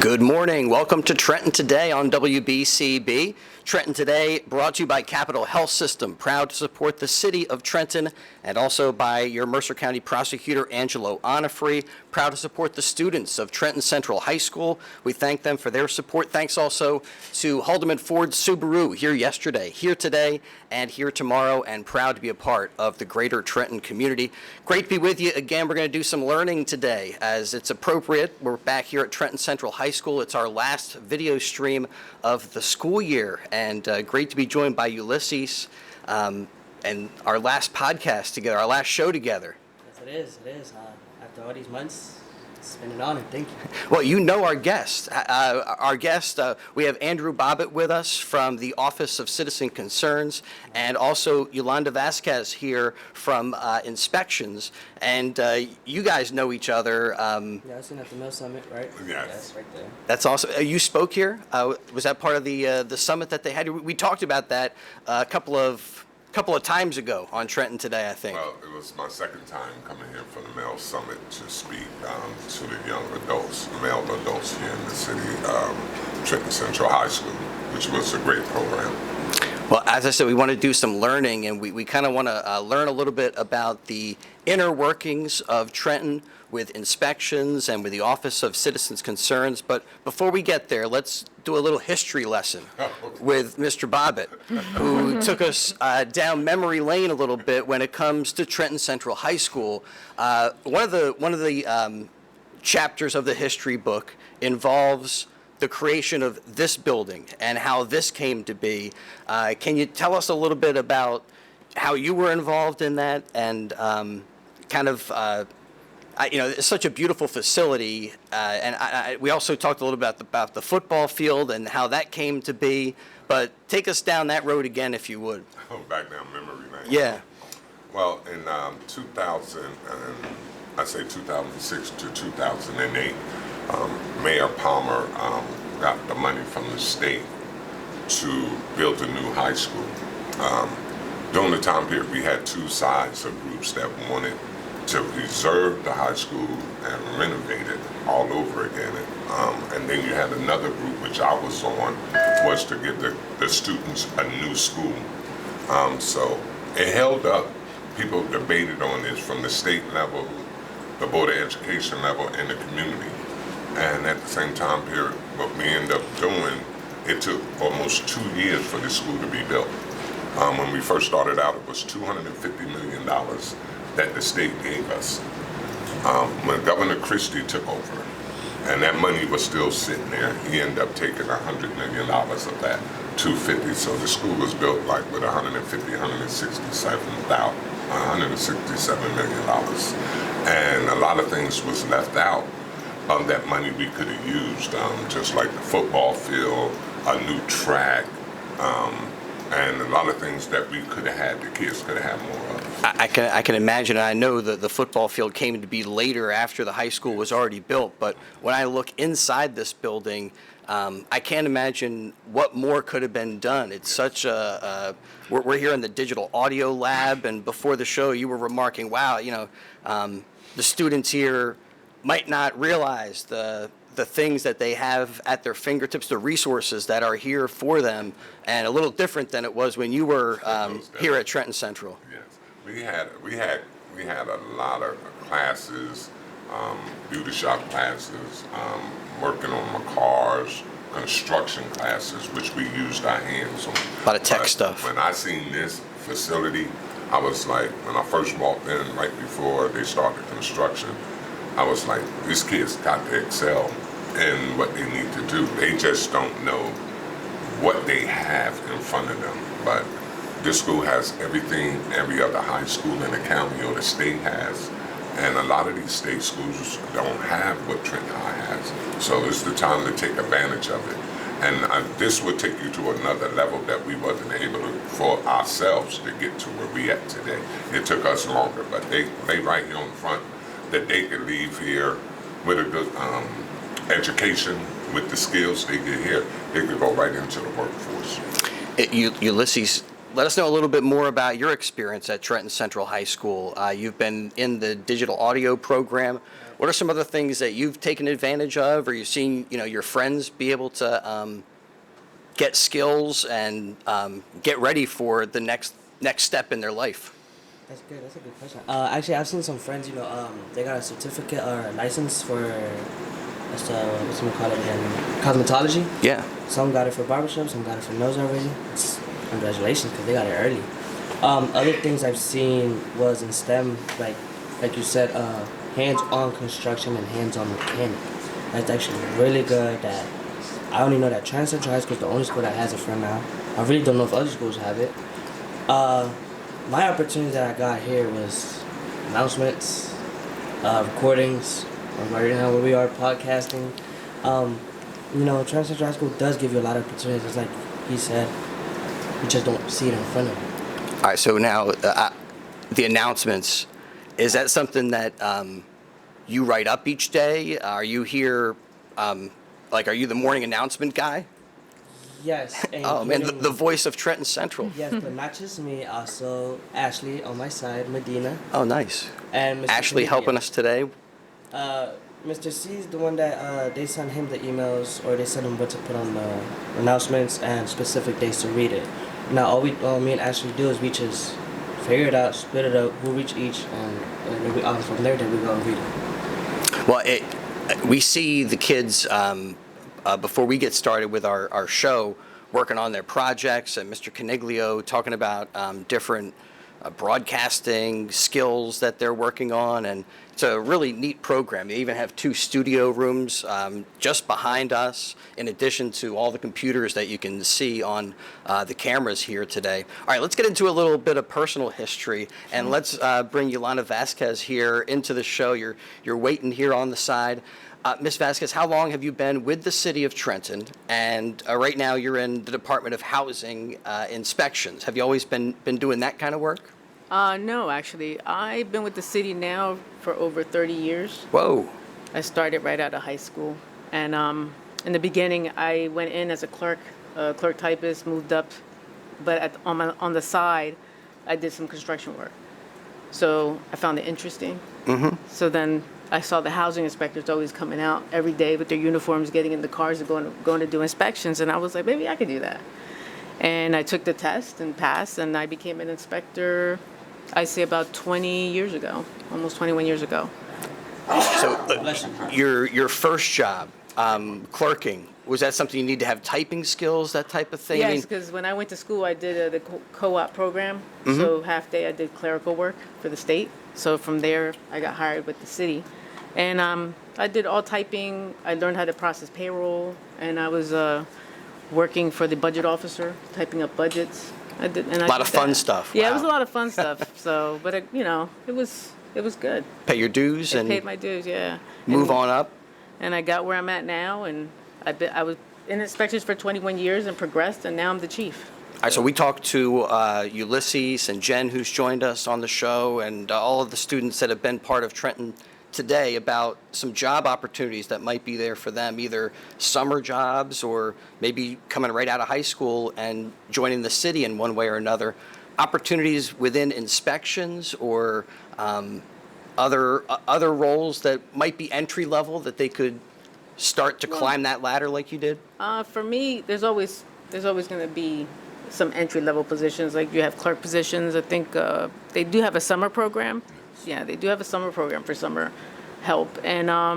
Good morning. Welcome to Trenton Today on WBCB. Trenton Today brought to you by Capital Health System, proud to support the city of Trenton, and also by your Mercer County Prosecutor Angelo Onifree, proud to support the students of Trenton Central High School. We thank them for their support. Thanks also to Haldeman Ford Subaru, here yesterday, here today, and here tomorrow, and proud to be a part of the greater Trenton community. Great to be with you again. We're going to do some learning today as it's appropriate. We're back here at Trenton Central High School. It's our last video stream of the school year, and great to be joined by Ulysses and our last podcast together, our last show together. Yes, it is. After all these months, it's been an honor. Thank you. Well, you know our guest. We have Andrew Bobbitt with us from the Office of Citizen Concerns, and also Yolanda Vasquez here from Inspections. And you guys know each other. Yeah, I seen at the Mill Summit, right? Yes. Right there. That's awesome. You spoke here. Was that part of the summit that they had? We talked about that a couple of times ago on Trenton Today, I think. Well, it was my second time coming here for the Male Summit to speak to the young adults, male adults here in the city, Trenton Central High School, which was a great program. Well, as I said, we want to do some learning, and we kind of want to learn a little bit about the inner workings of Trenton with Inspections and with the Office of Citizens Concerns. But before we get there, let's do a little history lesson with Mr. Bobbitt, who took us down memory lane a little bit when it comes to Trenton Central High School. One of the chapters of the history book involves the creation of this building and how this came to be. Can you tell us a little bit about how you were involved in that and it's such a beautiful facility, and we also talked a little bit about the football field and how that came to be, but take us down that road again, if you would. Oh, back down memory lane. Yeah. Well, in 2006 to 2008, Mayor Palmer got the money from the state to build a new high school. During the time period, we had two sides of groups that wanted to preserve the high school and renovate it all over again. And then you had another group, which I was on, was to give the students a new school. So it held up. People debated on this from the state level, the Board of Education level, and the community. And at the same time period, what we ended up doing, it took almost 2 years for the school to be built. When we first started out, it was $250 million that the state gave us. When Governor Christie took over, and that money was still sitting there, he ended up taking $100 million of that, 250. So the school was built like with $167 million. And a lot of things was left out of that money we could have used, just like the football field, a new track, and a lot of things that we could have had, the kids could have had more of. I can imagine, and I know that the football field came to be later after the high school was already built, but when I look inside this building, I can't imagine what more could have been done. It's such we're here in the digital audio lab, and before the show you were remarking, wow, the students here might not realize the things that they have at their fingertips, the resources that are here for them, and a little different than it was when you were here at Trenton Central. Yes, we had a lot of classes, beauty shop classes, working on my cars, construction classes, which we used our hands on. A lot of tech stuff. When I seen this facility, I was like, when I first walked in, right before they started construction, I was like, these kids got to excel in what they need to do. They just don't know what they have in front of them. But this school has everything every other high school in the county or the state has. And a lot of these state schools don't have what Trenton High has. So it's the time to take advantage of it. And this would take you to another level that we wasn't able to, for ourselves, to get to where we at today. It took us longer, but they right here on the front, that they could leave here with a good education, with the skills they get here, they could go right into the workforce. Ulysses, let us know a little bit more about your experience at Trenton Central High School. You've been in the digital audio program. What are some other things that you've taken advantage of, or you've seen, your friends be able to get skills and get ready for the next step in their life? That's good. That's a good question. Actually, I've seen some friends. They got a certificate or a license for what's we call it again? Cosmetology. Yeah. Some got it for barbershop. Some got it for nose already. Congratulations, because they got it early. Other things I've seen was in STEM, like you said, hands-on construction and hands-on mechanic. That's actually really good. That I only know that Trenton Central High School is the only school that has it for now. I really don't know if other schools have it. My opportunity that I got here was announcements, recordings, right now where we are podcasting. Trenton Central High School does give you a lot of opportunities. It's like he said, you just don't see it in front of you. All right, so now the announcements, is that something that you write up each day? Are you here, are you the morning announcement guy? Yes. And Oh, man, the voice of Trenton Central. Yes, but not just me, also Ashley on my side, Medina. Oh, nice. And Mr. Ashley helping us today. Mr. C is the one that they send him the emails, or they send him what to put on the announcements and specific days to read it. Now, all me and Ashley do is we just figure it out, split it up, we'll reach each, and then from there, then we go and read it. Well, we see the kids, before we get started with our show, working on their projects, and Mr. Caniglio talking about different broadcasting skills that they're working on, and it's a really neat program. They even have 2 studio rooms just behind us, in addition to all the computers that you can see on the cameras here today. All right, let's get into a little bit of personal history, and let's bring Yolanda Vasquez here into the show. You're waiting here on the side. Ms. Vasquez, how long have you been with the city of Trenton? And right now you're in the Department of Housing inspections. Have you always been doing that kind of work? No, actually. I've been with the city now for over 30 years. Whoa. I started right out of high school. And in the beginning, I went in as a clerk typist, moved up. But on the side, I did some construction work. So I found it interesting. Mm-hmm. So then I saw the housing inspectors always coming out every day with their uniforms, getting in the cars and going to do inspections. And I was like, maybe I could do that. And I took the test and passed, and I became an inspector, I say about 20 years ago, almost 21 years ago. So your first job, clerking, was that something you need to have typing skills, that type of thing? Yes, because when I went to school, I did the co-op program. Mm-hmm. So half day I did clerical work for the state. So from there, I got hired with the city. And I did all typing. I learned how to process payroll, and I was working for the budget officer, typing up budgets. A lot of fun stuff. Yeah, Wow. it was a lot of fun stuff. So, but it was good. Pay your dues I and paid my dues, yeah. move on up. And I got where I'm at now, and I was in inspections for 21 years and progressed, and now I'm the chief. All right, so we talked to Ulysses and Jen, who's joined us on the show, and all of the students that have been part of Trenton Today about some job opportunities that might be there for them, either summer jobs or maybe coming right out of high school and joining the city in one way or another. Opportunities within inspections or other roles that might be entry level that they could start to climb that ladder like you did? For me, there's always going to be some entry level positions. Like you have clerk positions. I think they do have a summer program. Yeah, they do have a summer program for summer help, and I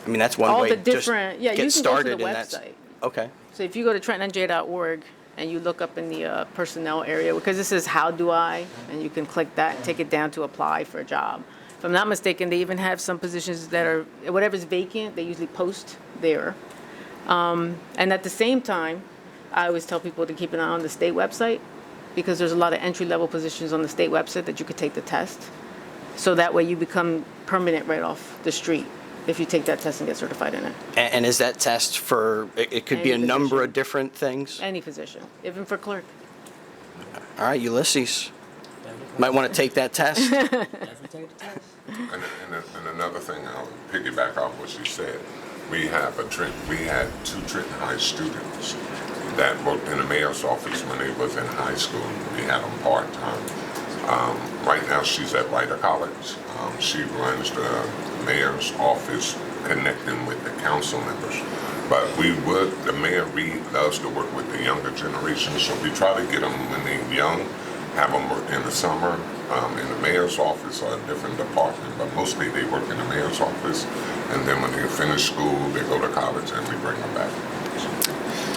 mean, that's one all way the to different. Yeah, get you can started go to the in website. Okay. So if you go to TrentonNJ.org and you look up in the personnel area, because this is how do I, and you can click that and take it down to apply for a job. If I'm not mistaken, they even have some positions that are whatever's vacant. They usually post there, and at the same time, I always tell people to keep an eye on the state website, because there's a lot of entry-level positions on the state website that you could take the test. So that way you become permanent right off the street if you take that test and get certified in it. And is that test for, it could be a Any number position. of different things? Any position, even for clerk. All right, Ulysses, might want to take that test. Definitely take the test. And another thing, I'll piggyback off what she said. We had 2 Trenton High students that worked in the mayor's office when they was in high school. We had them part-time. Right now she's at Rider College. She runs the mayor's office connecting with the council members. But the mayor Reed loves to work with the younger generation, so we try to get them when they're young, have them work in the summer in the mayor's office or a different department, but mostly they work in the mayor's office, and then when they finish school, they go to college and we bring them back.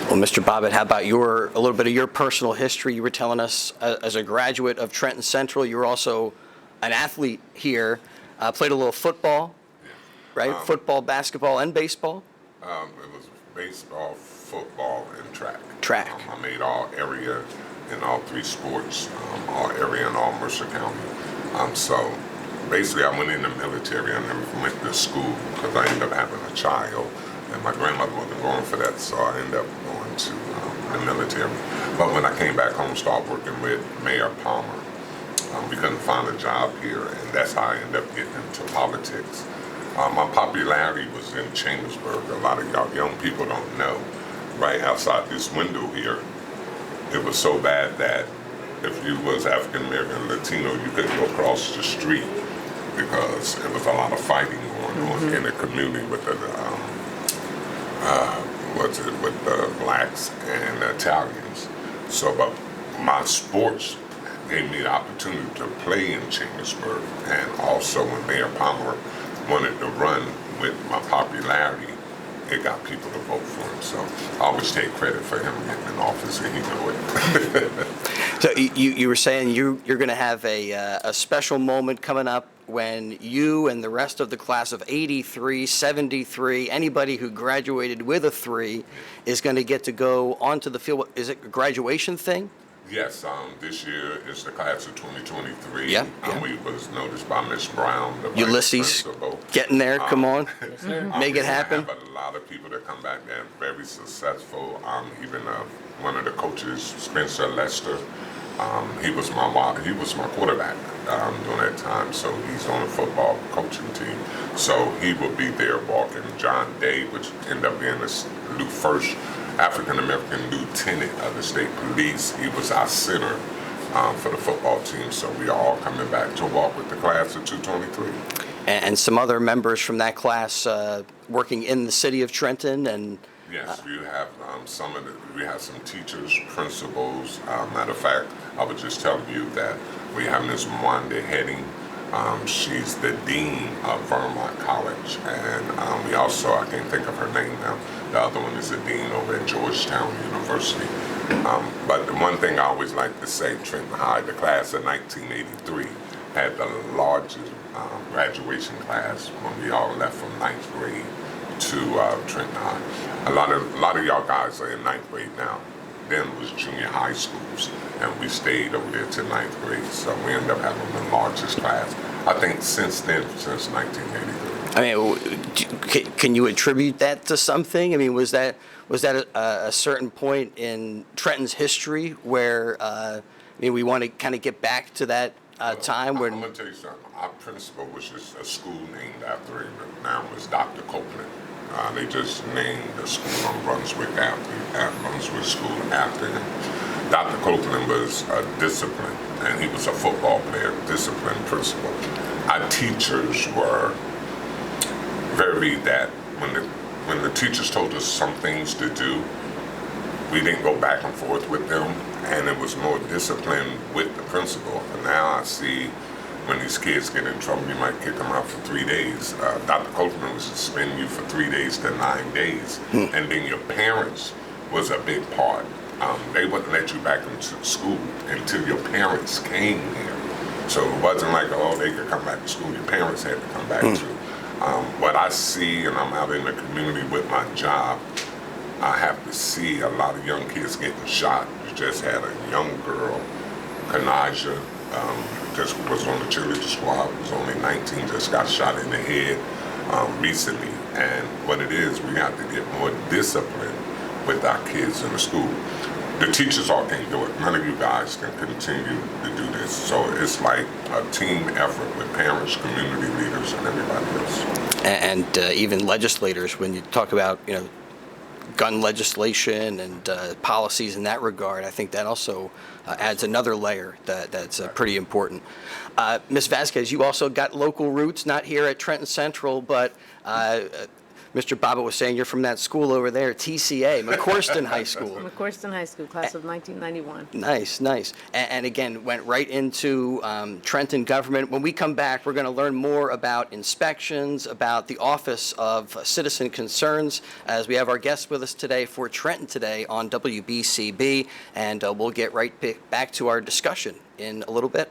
Well, Mr. Bobbitt, how about a little bit of your personal history? You were telling us as a graduate of Trenton Central, you were also an athlete here, played a little football, right? Football, basketball, and baseball? It was baseball, football, and track. Track. I made all area in all three sports, all area in all Mercer County. So basically I went in the military. I never went to school because I ended up having a child, and my grandmother wasn't going for that, so I ended up going to the military. But when I came back home, started working with Mayor Palmer. We couldn't find a job here, and that's how I ended up getting into politics. My popularity was in Chambersburg. A lot of y'all young people don't know. Right outside this window here, it was so bad that if you was African American, Latino, you couldn't go across the street because there was a lot of fighting going on in the community with the with the blacks and the Italians. So, but my sports gave me the opportunity to play in Chambersburg, and also when Mayor Palmer wanted to run with my popularity, it got people to vote for him. So I always take credit for him getting in office, and he knew it. So you were saying you're going to have a special moment coming up when you and the rest of the class of 83, 73, anybody who graduated with a 3 is going to get to go onto the field. Is it a graduation thing? Yes, this year is the class of 2023. Yeah. We was noticed by Miss Brown, the Ulysses, vice principal. getting there, come on, Yes, sir. make it happen. But a lot of people that come back there very successful. Even one of the coaches, Spencer Lester, he was my quarterback during that time. So he's on the football coaching team. So he will be there walking. John Day, which ended up being the first African-American lieutenant of the state police. He was our center for the football team, so we are all coming back to walk with the class of 223. And some other members from that class working in the city of Trenton, and Yes, we have we have some teachers, principals. Matter of fact, I was just telling you that we have Ms. Mwande Heading. She's the dean of Vermont College, and we also, I can't think of her name now, the other one is the dean over at Georgetown University. But the one thing I always like to say, Trenton High, the class of 1983, had the largest graduation class when we all left from 9th grade to Trenton High. A lot of y'all guys are in 9th grade now. Then it was junior high schools, and we stayed over there to 9th grade. So we ended up having the largest class, I think, since then, since 1983. I mean, can you attribute that to something? I mean, was that a certain point in Trenton's history where we want to kind of get back to that time where? I'm gonna tell you something. Our principal was just a school named after him. Now it was Dr. Copeland. They just named the school on Brunswick School after him. Dr. Copeland was a discipline, and he was a football player, discipline principal. Our teachers were very that when the teachers told us some things to do, we didn't go back and forth with them, and it was more discipline with the principal. And now I see when these kids get in trouble, you might kick them out for 3 days. Dr. Copeland was suspending you for 3 days to 9 days. And then your parents was a big part. They wouldn't let you back into school until your parents came here. So it wasn't like, oh, they could come back to school. Your parents had to come back too. What I see, and I'm out in the community with my job, I have to see a lot of young kids getting shot. You just had a young girl, Kanaja, just was on the cheerleader squad, was only 19, just got shot in the head recently. And what it is, we have to get more discipline with our kids in the school. The teachers all can't do it. None of you guys can continue to do this. So it's like a team effort with parents, community leaders, and everybody else. And even legislators, when you talk about, gun legislation and policies in that regard, I think that also adds another layer that's pretty important. Ms. Vasquez, you also got local roots, not here at Trenton Central, but Mr. Bobbitt was saying you're from that school over there, TCA, McCorston High School. McCorston High School, class of 1991. Nice, nice. And again, went right into Trenton government. When we come back, we're going to learn more about inspections, about the Office of Citizen Concerns, as we have our guest with us today for Trenton Today on WBCB, and we'll get right back to our discussion in a little bit.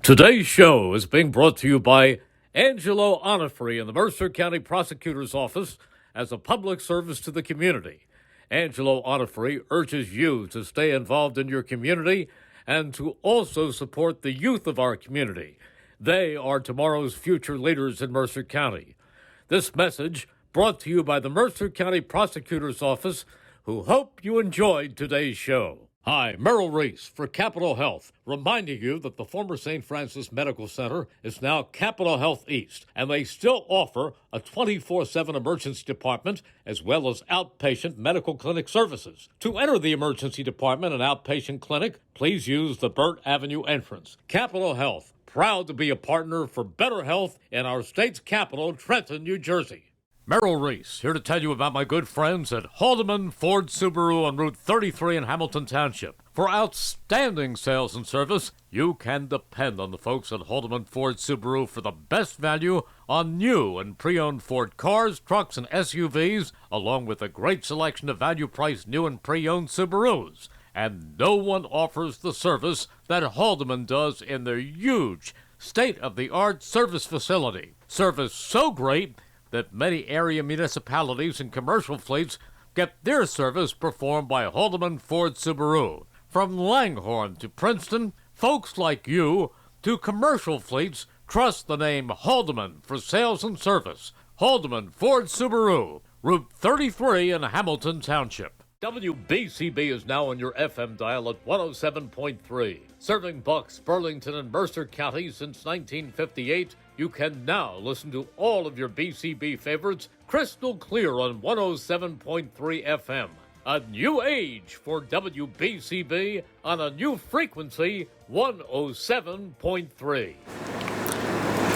Today's show is being brought to you by Angelo Onifrey in the Mercer County Prosecutor's Office as a public service to the community. Angelo Onifrey urges you to stay involved in your community and to also support the youth of our community. They are tomorrow's future leaders in Mercer County. This message brought to you by the Mercer County Prosecutor's Office, who hope you enjoyed today's show. Hi, Merrill Reese for Capital Health, reminding you that the former St. Francis Medical Center is now Capital Health East, and they still offer a 24/7 emergency department as well as outpatient medical clinic services. To enter the emergency department and outpatient clinic, please use the Burt Avenue entrance. Capital Health, proud to be a partner for better health in our state's capital, Trenton, New Jersey. Merrill Reese, here to tell you about my good friends at Haldeman Ford Subaru on Route 33 in Hamilton Township. For outstanding sales and service, you can depend on the folks at Haldeman Ford Subaru for the best value on new and pre-owned Ford cars, trucks, and SUVs, along with a great selection of value-priced new and pre-owned Subarus. And no one offers the service that Haldeman does in their huge, state-of-the-art service facility. Service so great that many area municipalities and commercial fleets get their service performed by Haldeman Ford Subaru. From Langhorne to Princeton, folks like you to commercial fleets trust the name Haldeman for sales and service. Haldeman Ford Subaru, Route 33 in Hamilton Township. WBCB is now on your FM dial at 107.3. Serving Bucks, Burlington, and Mercer counties since 1958, you can now listen to all of your BCB favorites crystal clear on 107.3 FM. A new age for WBCB on a new frequency, 107.3.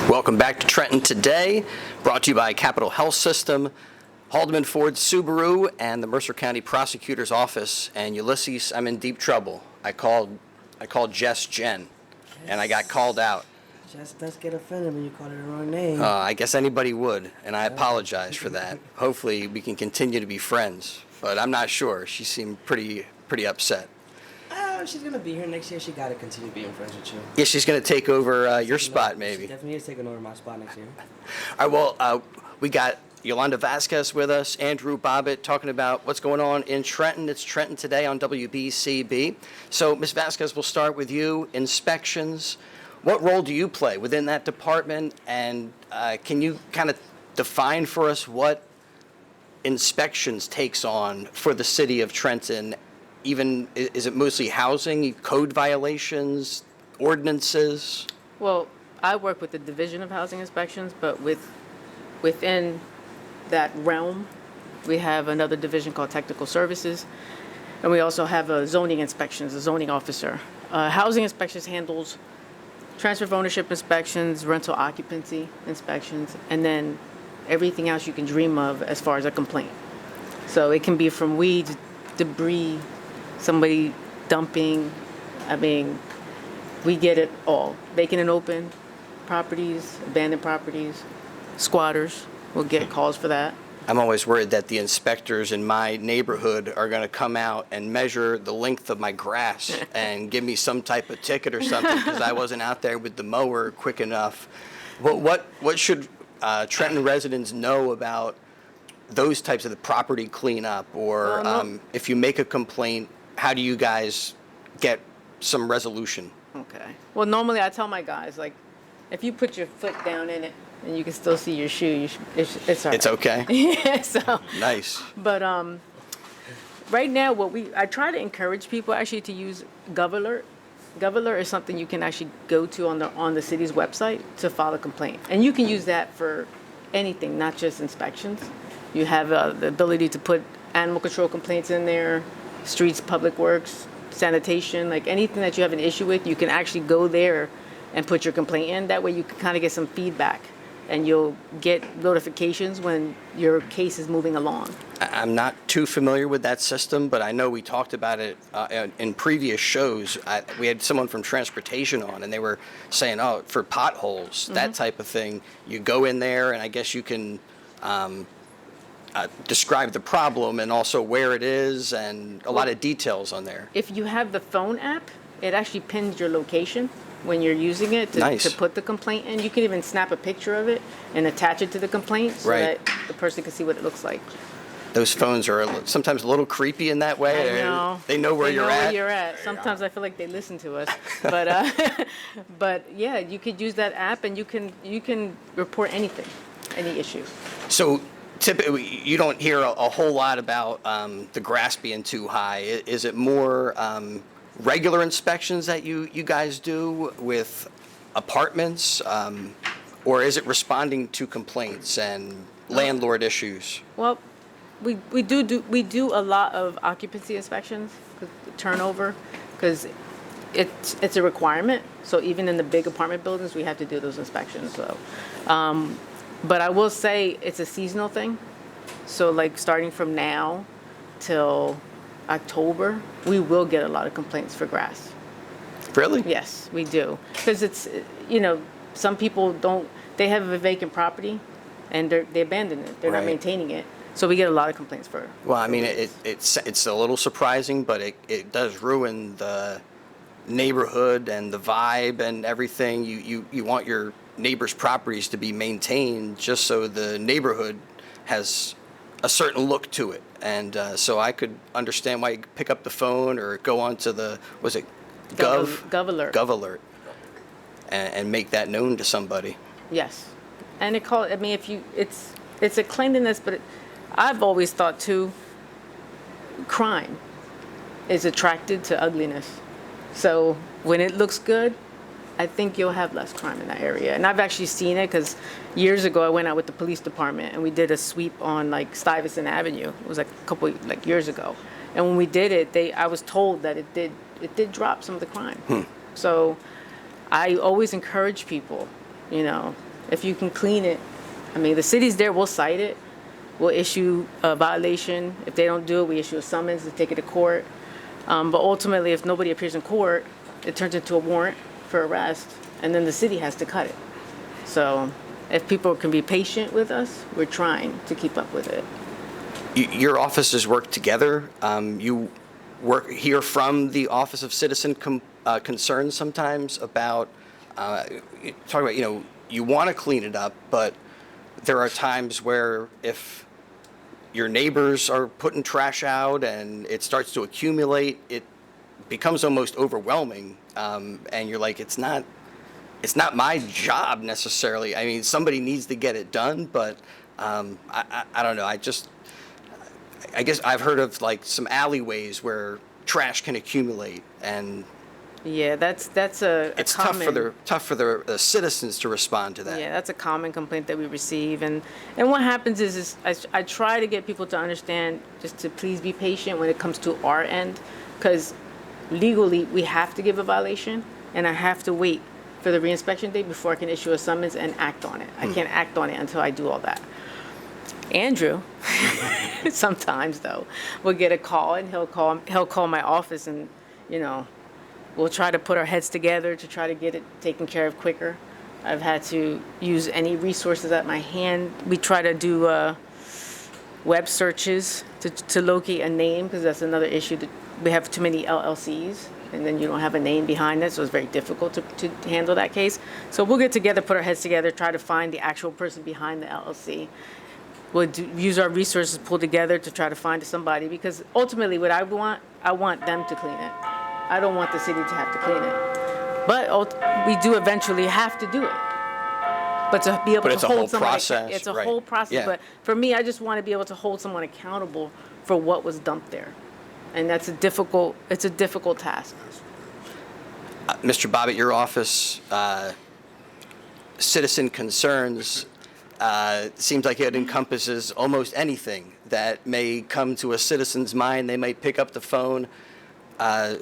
Welcome back to Trenton Today, brought to you by Capital Health System, Haldeman Ford Subaru, and the Mercer County Prosecutor's Office. And Ulysses, I'm in deep trouble. I called Jess Jen, and I got called out. Jess does get offended when you call her the wrong name. I guess anybody would, and I apologize for that. Hopefully we can continue to be friends, but I'm not sure. She seemed pretty upset. She's going to be here next year. She got to continue being friends with you. Yeah, she's going to take over your spot, maybe. She definitely is taking over my spot next year. All right, well, we got Yolanda Vasquez with us, Andrew Bobbitt, talking about what's going on in Trenton. It's Trenton Today on WBCB. So, Ms. Vasquez, we'll start with you. Inspections. What role do you play within that department? And can you kind of define for us what inspections takes on for the city of Trenton? Even, is it mostly housing, code violations, ordinances? Well, I work with the Division of Housing Inspections, but within that realm, we have another division called Technical Services, and we also have a zoning inspections, a zoning officer. Housing inspections handles transfer of ownership inspections, rental occupancy inspections, and then everything else you can dream of as far as a complaint. So it can be from weeds, debris, somebody dumping. I mean, we get it all. Vacant and open properties, abandoned properties, squatters. We'll get calls for that. I'm always worried that the inspectors in my neighborhood are going to come out and measure the length of my grass and give me some type of ticket or something because I wasn't out there with the mower quick enough. What should Trenton residents know about those types of the property cleanup? Or if you make a complaint, how do you guys get some resolution? Okay. Well, normally I tell my guys, like, if you put your foot down in it and you can still see your shoe, it's all right. It's okay? Yeah, so. Nice. But right now, I try to encourage people actually to use GovAlert. GovAlert is something you can actually go to on the city's website to file a complaint. And you can use that for anything, not just inspections. You have the ability to put animal control complaints in there, streets, public works, sanitation, like anything that you have an issue with, you can actually go there and put your complaint in. That way you can kind of get some feedback and you'll get notifications when your case is moving along. I'm not too familiar with that system, but I know we talked about it in previous shows. We had someone from transportation on, and they were saying, oh, for potholes, that type of thing, you go in there, and I guess you can describe the problem and also where it is and a lot of details on there. If you have the phone app, it actually pins your location when you're using it to, Nice. to put the complaint in. You can even snap a picture of it and attach it to the complaint so Right. that the person can see what it looks like. Those phones are sometimes a little creepy in that way. I know. They know where you're They know at. where you're at. Sometimes I feel like they listen to us, but but yeah, you could use that app and you can report anything, any issue. So typically, you don't hear a whole lot about the grass being too high. Is it more regular inspections that you guys do with apartments, or is it responding to complaints and landlord issues? Well, we do a lot of occupancy inspections, turnover, because it's a requirement. So even in the big apartment buildings, we have to do those inspections. So, but I will say it's a seasonal thing. So like starting from now till October, we will get a lot of complaints for grass. Really? Yes, we do. Because it's, some people they have a vacant property and they abandon it. They're Right. not maintaining it. So we get a lot of complaints for. Well, I mean, it's a little surprising, but it does ruin the neighborhood and the vibe and everything. You want your neighbors' properties to be maintained just so the neighborhood has a certain look to it. And so I could understand why you pick up the phone or go onto the, was it Gov Alert. Gov Alert, and make that known to somebody. Yes. And it's a cleanliness, but I've always thought too, crime is attracted to ugliness. So when it looks good, I think you'll have less crime in that area. And I've actually seen it because years ago I went out with the police department and we did a sweep on like Stuyvesant Avenue. It was like a couple years ago. And when we did it, I was told that it did drop some of the crime. So I always encourage people, if you can clean it. I mean, the city's there, we'll cite it. We'll issue a violation. If they don't do it, we issue a summons to take it to court. But ultimately, if nobody appears in court, it turns into a warrant for arrest, and then the city has to cut it. So if people can be patient with us, we're trying to keep up with it. Your offices work together. You hear from the Office of Citizen Concerns sometimes about, talk about, you want to clean it up, but there are times where if your neighbors are putting trash out and it starts to accumulate, it becomes almost overwhelming. And you're like, it's not my job necessarily. I mean, somebody needs to get it done, but I don't know. I guess I've heard of like some alleyways where trash can accumulate, and Yeah, that's a it's common. tough for the citizens to respond to that. Yeah, that's a common complaint that we receive. And what happens is I try to get people to understand just to please be patient when it comes to our end, because legally we have to give a violation and I have to wait for the reinspection date before I can issue a summons and act on it. I can't act on it until I do all that. Andrew, sometimes though, will get a call and he'll call my office and, we'll try to put our heads together to try to get it taken care of quicker. I've had to use any resources at my hand. We try to do web searches to locate a name, because that's another issue. That we have too many LLCs, and then you don't have a name behind it, so it's very difficult to handle that case. So we'll get together, put our heads together, try to find the actual person behind the LLC. We'll use our resources, pull together to try to find somebody, because ultimately what I want them to clean it. I don't want the city to have to clean it. But we do eventually have to do it. But to be able to hold someone, it's a whole process. Yeah. But for me, I just want to be able to hold someone accountable for what was dumped there. And it's a difficult task. Mr. Bobbitt, your office, Citizen Concerns, seems like it encompasses almost anything that may come to a citizen's mind. They might pick up the phone,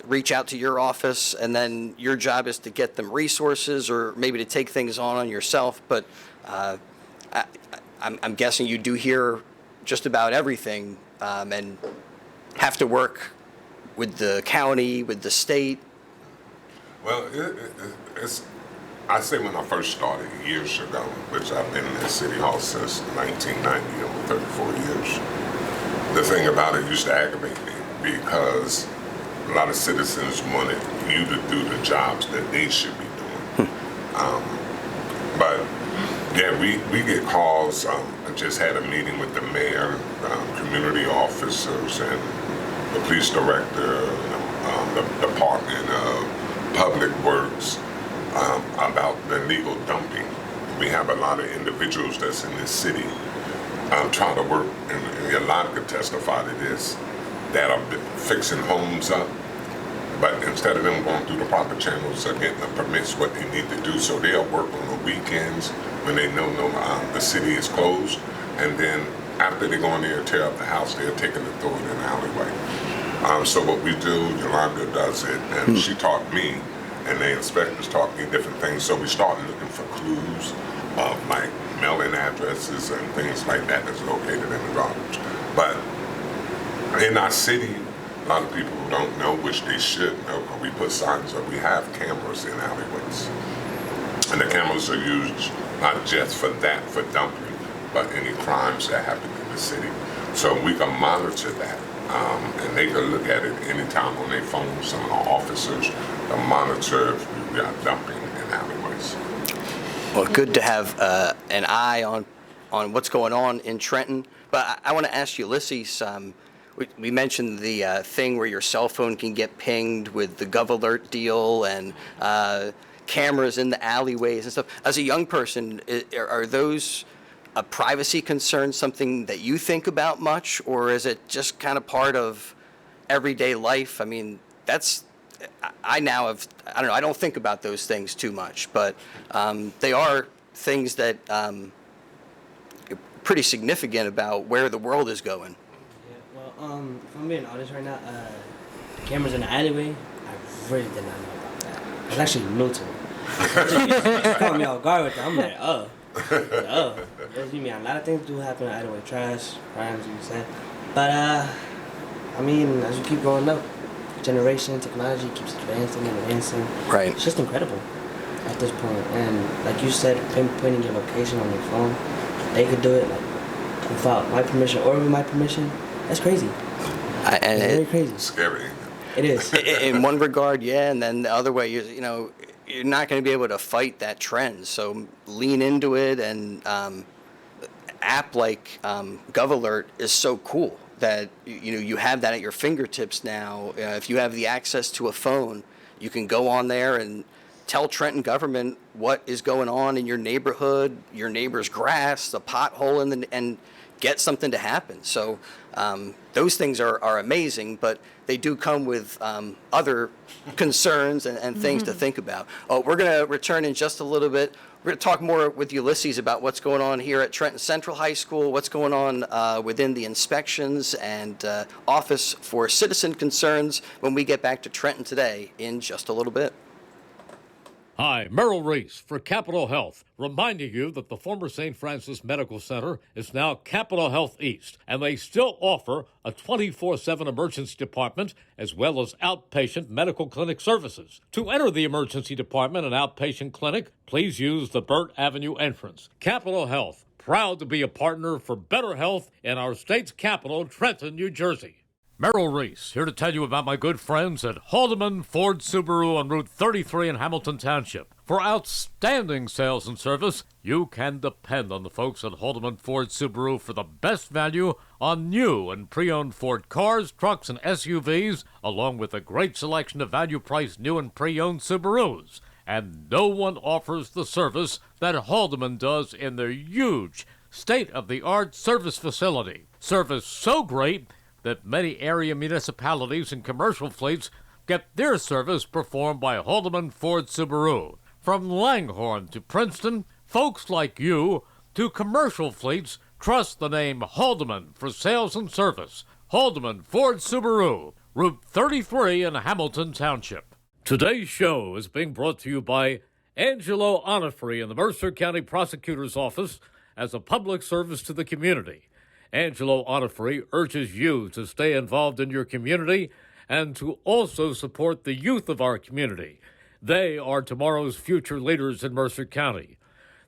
reach out to your office, and then your job is to get them resources or maybe to take things on yourself. But I'm guessing you do hear just about everything and have to work with the county, with the state. Well, it's, I say when I first started years ago, which I've been in City Hall since 1990, over 34 years. The thing about it used to aggravate me because a lot of citizens wanted you to do the jobs that they should be doing. But yeah, we get calls. I just had a meeting with the mayor, community officers, and the police director, the Department of Public Works about the illegal dumping. We have a lot of individuals that's in this city trying to work, and a lot could testify to this, that are fixing homes up. But instead of them going through the proper channels of getting the permits, what they need to do, so they'll work on the weekends when they know the city is closed, and then after they go in there and tear up the house, they're taking it, throw it in the alleyway. So what we do, Yolanda does it, and she taught me, and the inspectors taught me different things. So we started looking for clues of like mailing addresses and things like that that's located in the garbage. But in our city, a lot of people don't know, which they should know, because we put signs up. We have cameras in alleyways. And the cameras are used not just for that, for dumping, but any crimes that happen in the city. So we can monitor that. And they can look at it anytime on their phone. Some of our officers can monitor if we got dumping in alleyways. Well, good to have an eye on what's going on in Trenton. But I want to ask you, Ulysses, we mentioned the thing where your cell phone can get pinged with the GovAlert deal and cameras in the alleyways and stuff. As a young person, are those a privacy concern, something that you think about much, or is it just kind of part of everyday life? I mean, I don't know, I don't think about those things too much, but they are things that are pretty significant about where the world is going. Yeah, well, if I'm being honest right now, cameras in the alleyway, I really did not know about that. It's actually new to me. Just caught me off guard with that. I'm like, you mean a lot of things do happen in the alleyway, trash, crimes, you said. But I mean, as you keep growing up, generation, technology keeps advancing and advancing. Right. It's just incredible at this point. And like you said, pinpointing your location on your phone, they could do it like without my permission or with my permission. That's crazy. It's very crazy. Scary. It is. In one regard, yeah, and then the other way, you're not going to be able to fight that trend. So lean into it, and app like GovAlert is so cool that you have that at your fingertips now. If you have the access to a phone, you can go on there and tell Trenton government what is going on in your neighborhood, your neighbor's grass, the pothole, and get something to happen. So those things are amazing, but they do come with other concerns and things to think about. We're going to return in just a little bit. We're going to talk more with Ulysses about what's going on here at Trenton Central High School, what's going on within the inspections and Office for Citizen Concerns when we get back to Trenton Today in just a little bit. Hi, Merrill Reese for Capital Health, reminding you that the former St. Francis Medical Center is now Capital Health East, and they still offer a 24/7 emergency department as well as outpatient medical clinic services. To enter the emergency department and outpatient clinic, please use the Burt Avenue entrance. Capital Health, proud to be a partner for better health in our state's capital, Trenton, New Jersey. Merrill Reese, here to tell you about my good friends at Haldeman Ford Subaru on Route 33 in Hamilton Township. For outstanding sales and service, you can depend on the folks at Haldeman Ford Subaru for the best value on new and pre-owned Ford cars, trucks, and SUVs, along with a great selection of value-priced new and pre-owned Subarus. And no one offers the service that Haldeman does in their huge, state-of-the-art service facility. Service so great that many area municipalities and commercial fleets get their service performed by Haldeman Ford Subaru. From Langhorne to Princeton, folks like you To commercial fleets, trust the name Haldeman for sales and service. Haldeman Ford Subaru, Route 33 in Hamilton Township. Today's show is being brought to you by Angelo Onifrey in the Mercer County Prosecutor's Office as a public service to the community. Angelo Onifrey urges you to stay involved in your community and to also support the youth of our community. They are tomorrow's future leaders in Mercer County.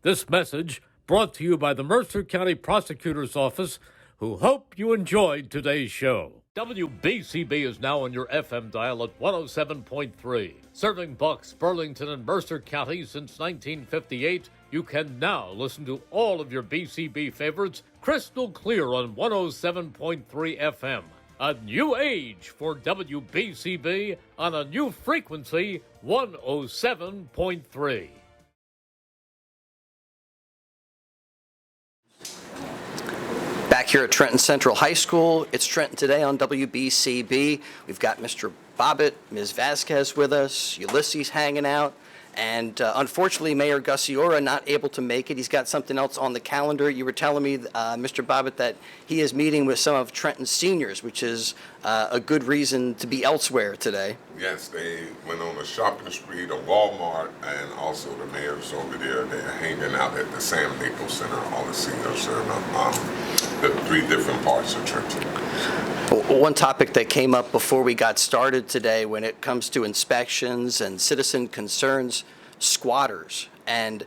This message brought to you by the Mercer County Prosecutor's Office, who hope you enjoyed today's show. WBCB is now on your FM dial at 107.3. Serving Bucks, Burlington, and Mercer County since 1958, you can now listen to all of your BCB favorites crystal clear on 107.3 FM. A new age for WBCB on a new frequency, 107.3. Back here at Trenton Central High School, it's Trenton Today on WBCB. We've got Mr. Bobbitt, Ms. Vasquez with us, Ulysses hanging out, and unfortunately, Mayor Gusciora not able to make it. He's got something else on the calendar. You were telling me, Mr. Bobbitt, that he is meeting with some of Trenton's seniors, which is a good reason to be elsewhere today. Yes, they went on a shopping spree to Walmart, and also the mayor's over there. They're hanging out at the Sam Naples Center. All the seniors are the 3 different parts of Trenton. One topic that came up before we got started today when it comes to inspections and citizen concerns, squatters. And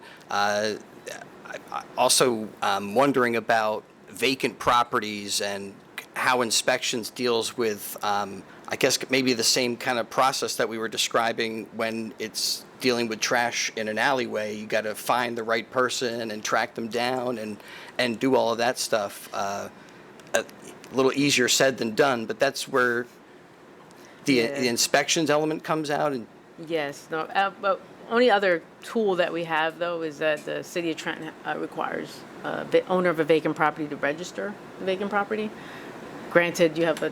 also wondering about vacant properties and how inspections deals with, I guess, maybe the same kind of process that we were describing when it's dealing with trash in an alleyway. You got to find the right person and track them down and do all of that stuff. A little easier said than done, but that's where the inspections element comes out. And Yes, no, but only other tool that we have, though, is that the city of Trenton requires the owner of a vacant property to register the vacant property. Granted, you have a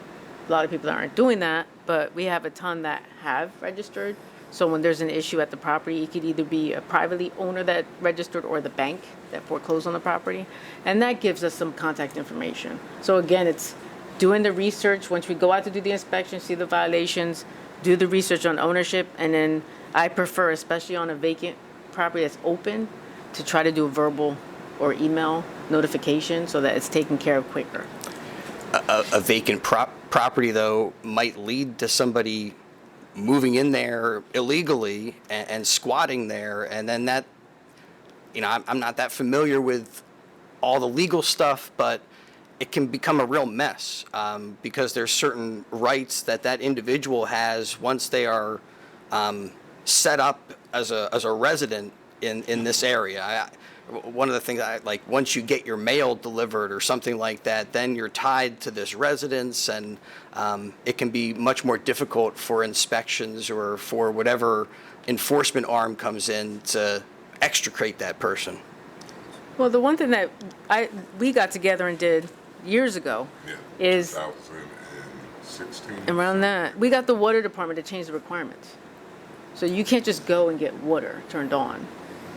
lot of people that aren't doing that, but we have a ton that have registered. So when there's an issue at the property, it could either be a privately owner that registered or the bank that foreclosed on the property. And that gives us some contact information. So again, it's doing the research. Once we go out to do the inspection, see the violations, do the research on ownership, and then I prefer, especially on a vacant property that's open, to try to do a verbal or email notification so that it's taken care of quicker. a vacant property, though, might lead to somebody moving in there illegally and squatting there, and then that, I'm not that familiar with all the legal stuff, but it can become a real mess because there's certain rights that individual has once they are set up as a resident in this area. One of the things once you get your mail delivered or something like that, then you're tied to this residence, and it can be much more difficult for inspections or for whatever enforcement arm comes in to extricate that person. Well, the one thing that we got together and did years ago is 2016. around that, we got the water department to change the requirements. So you can't just go and get water turned on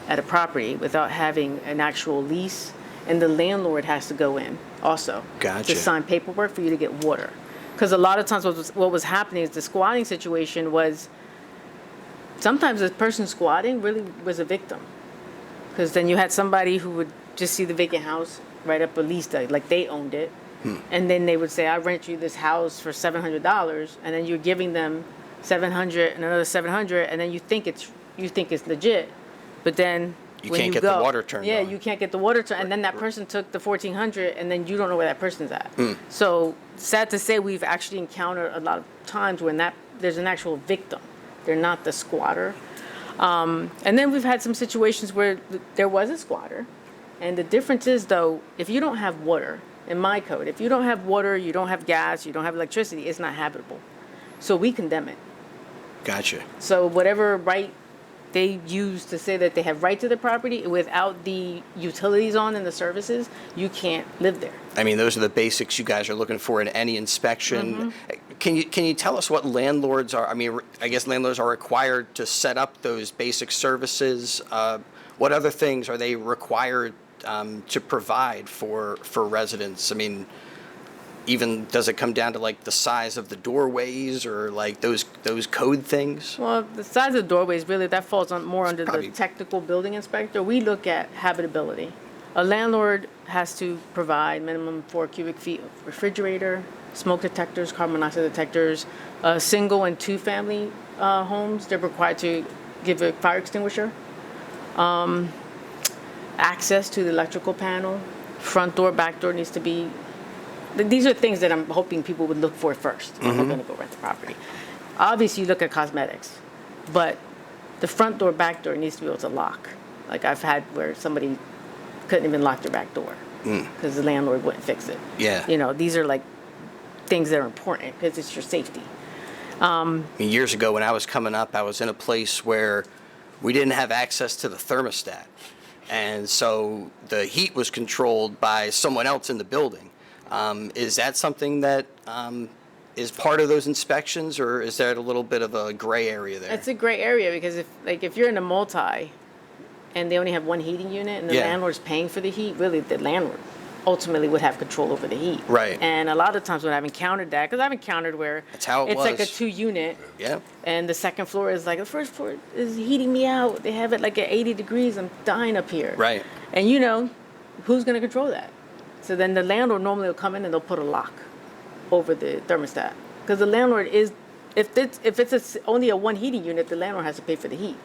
at a property without having an actual lease, and the landlord has to go in also Gotcha. to sign paperwork for you to get water. Because a lot of times what was happening is the squatting situation was, sometimes the person squatting really was a victim. Because then you had somebody who would just see the vacant house, write up a lease, like they owned it, and then they would say, I rent you this house for $700, and then you're giving them $700 and another $700, and then you think it's legit, but then You when can't you get the go, water turned on. you can't get the water turned, and then that person took the $1,400, and then you don't know where that person's at. So sad to say, we've actually encountered a lot of times when there's an actual victim. They're not the squatter. And then we've had some situations where there was a squatter. And the difference is, though, if you don't have water, in my code, if you don't have water, you don't have gas, you don't have electricity, it's not habitable. So we condemn it. Gotcha. So whatever right they use to say that they have right to the property, without the utilities on and the services, you can't live there. I mean, those are the basics you guys are looking for in any inspection. Can you tell us what landlords are? I mean, I guess landlords are required to set up those basic services. What other things are they required to provide for residents? I mean, even does it come down to like the size of the doorways or like those code things? Well, the size of the doorways, really, that falls more under probably- the technical building inspector. We look at habitability. A landlord has to provide minimum 4 cubic feet of refrigerator, smoke detectors, carbon monoxide detectors. Single and two-family homes, they're required to give a fire extinguisher. Access to the electrical panel, front door, back door needs to be. These are things that I'm hoping people would look for first when they're going to go rent the property. Obviously, you look at cosmetics, but the front door, back door needs to be able to lock. Like I've had where somebody couldn't even lock their back door because the landlord wouldn't fix it. Yeah. You know, these are like things that are important because it's your safety. I mean, years ago when I was coming up, I was in a place where we didn't have access to the thermostat. And so the heat was controlled by someone else in the building. Is that something that is part of those inspections, or is there a little bit of a gray area there? It's a gray area because if you're in a multi and they only have one heating unit and the Yeah. landlord's paying for the heat, really the landlord ultimately would have control over the heat. Right. And a lot of times when I've encountered that, because I've encountered where That's how it it's like a was. 2-unit Yeah. and the second floor is like, the first floor is heating me out. They have it like at 80 degrees. I'm dying up here. Right. And you know, who's going to control that? So then the landlord normally will come in and they'll put a lock over the thermostat. Because the landlord is, if it's only a one heating unit, the landlord has to pay for the heat.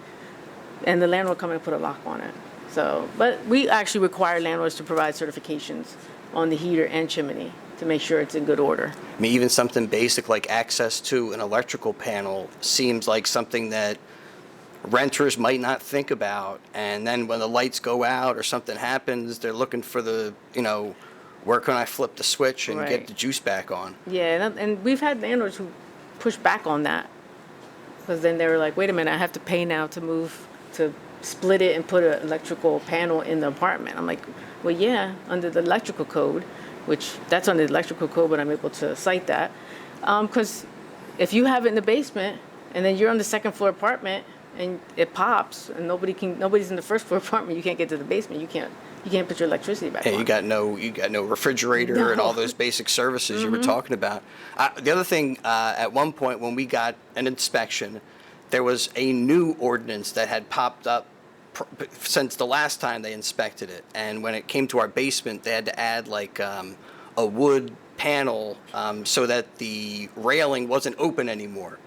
And the landlord will come in and put a lock on it. So, but we actually require landlords to provide certifications on the heater and chimney to make sure it's in good order. I mean, even something basic like access to an electrical panel seems like something that renters might not think about. And then when the lights go out or something happens, they're looking for where can I flip the switch and Right. get the juice back on? Yeah, and we've had landlords who push back on that because then they were like, wait a minute, I have to pay now to split it and put an electrical panel in the apartment. I'm like, well, yeah, under the electrical code, which that's under the electrical code, but I'm able to cite that. Because if you have it in the basement and then you're on the second floor apartment and it pops and nobody's in the first floor apartment, you can't get to the basement. You can't put your electricity back Hey, on. you got no refrigerator and all those basic services you were talking about. The other thing, at one point when we got an inspection, there was a new ordinance that had popped up since the last time they inspected it. And when it came to our basement, they had to add like a wood panel so that the railing wasn't open anymore.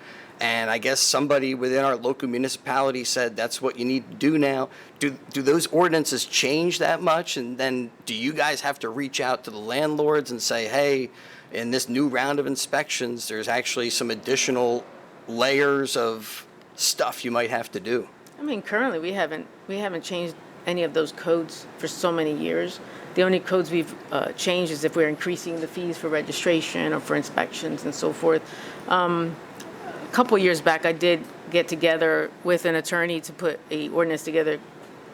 And I guess somebody within our local municipality said that's what you need to do now. Do those ordinances change that much? And then do you guys have to reach out to the landlords and say, hey, in this new round of inspections, there's actually some additional layers of stuff you might have to do? I mean, currently we haven't changed any of those codes for so many years. The only codes we've changed is if we're increasing the fees for registration or for inspections and so forth. A couple years back, I did get together with an attorney to put a ordinance together,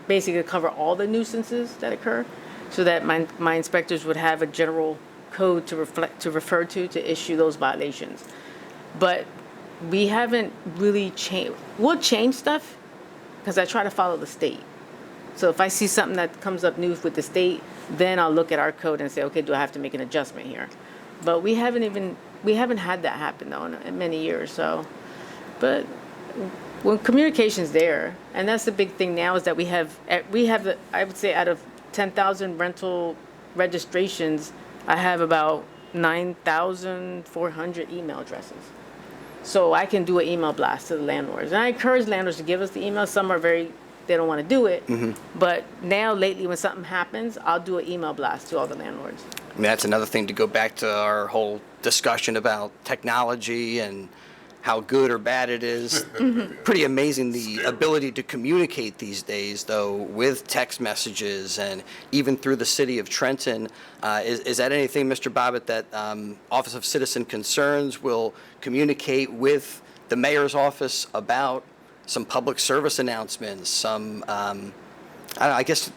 basically to cover all the nuisances that occur, so that my inspectors would have a general code to refer to issue those violations. But we haven't really changed. We'll change stuff because I try to follow the state. So if I see something that comes up new with the state, then I'll look at our code and say, okay, do I have to make an adjustment here? But we haven't had that happen though in many years. So, but when communication's there, and that's the big thing now is that we have I would say out of 10,000 rental registrations, I have about 9,400 email addresses. So I can do an email blast to the landlords. And I encourage landlords to give us the email. Some are they don't want to do it. But now lately when something happens, I'll do an email blast to all the landlords. I mean, that's another thing to go back to our whole discussion about technology and how good or bad it is. Pretty amazing the ability to communicate these days, though, with text messages and even through the city of Trenton. Is that anything, Mr. Bobbitt, that Office of Citizen Concerns will communicate with the mayor's office about some public service announcements, some, I guess